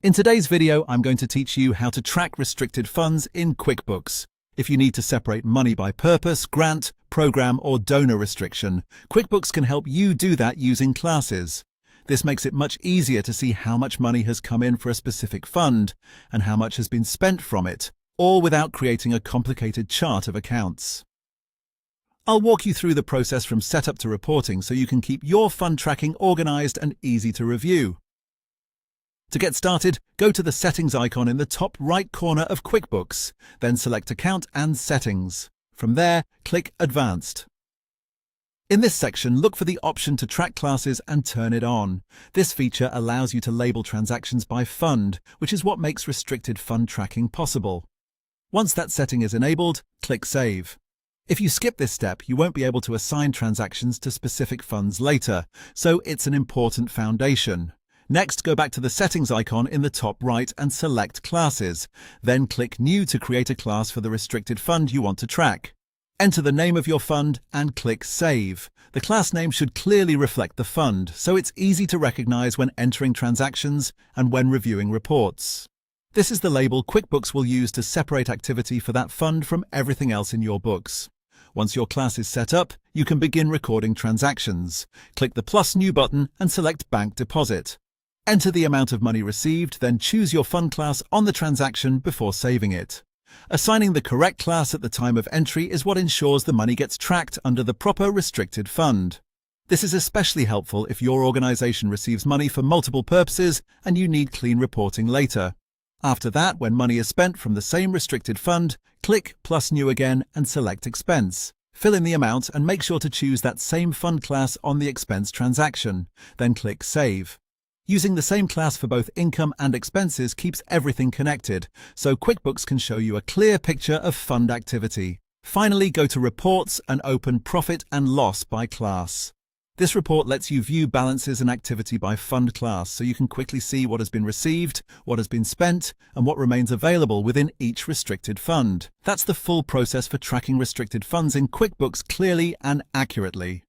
In today's video, I'm going to teach you how to track restricted funds in QuickBooks. If you need to separate money by purpose, grant, program, or donor restriction, QuickBooks can help you do that using classes. This makes it much easier to see how much money has come in for a specific fund and how much has been spent from it, all without creating a complicated chart of accounts. I'll walk you through the process from setup to reporting so you can keep your fund tracking organized and easy to review. To get started, go to the Settings icon in the top right corner of QuickBooks, then select Account and Settings. From there, click Advanced. In this section, look for the option to track classes and turn it on. This feature allows you to label transactions by fund, which is what makes restricted fund tracking possible. Once that setting is enabled, click Save. If you skip this step, you won't be able to assign transactions to specific funds later, so it's an important foundation. Next, go back to the Settings icon in the top right and select Classes. Then click New to create a class for the restricted fund you want to track. Enter the name of your fund and click Save. The class name should clearly reflect the fund, so it's easy to recognize when entering transactions and when reviewing reports. This is the label QuickBooks will use to separate activity for that fund from everything else in your books. Once your class is set up, you can begin recording transactions. Click the plus New button and select Bank Deposit. Enter the amount of money received, then choose your fund class on the transaction before saving it. Assigning the correct class at the time of entry is what ensures the money gets tracked under the proper restricted fund. This is especially helpful if your organization receives money for multiple purposes and you need clean reporting later. After that, when money is spent from the same restricted fund, click plus New again and select Expense. Fill in the amount and make sure to choose that same fund class on the expense transaction. Then click Save. Using the same class for both income and expenses keeps everything connected, so QuickBooks can show you a clear picture of fund activity. Finally, go to Reports and open Profit and Loss by class. This report lets you view balances and activity by fund class, so you can quickly see what has been received, what has been spent, and what remains available within each restricted fund. That's the full process for tracking restricted funds in QuickBooks clearly and accurately.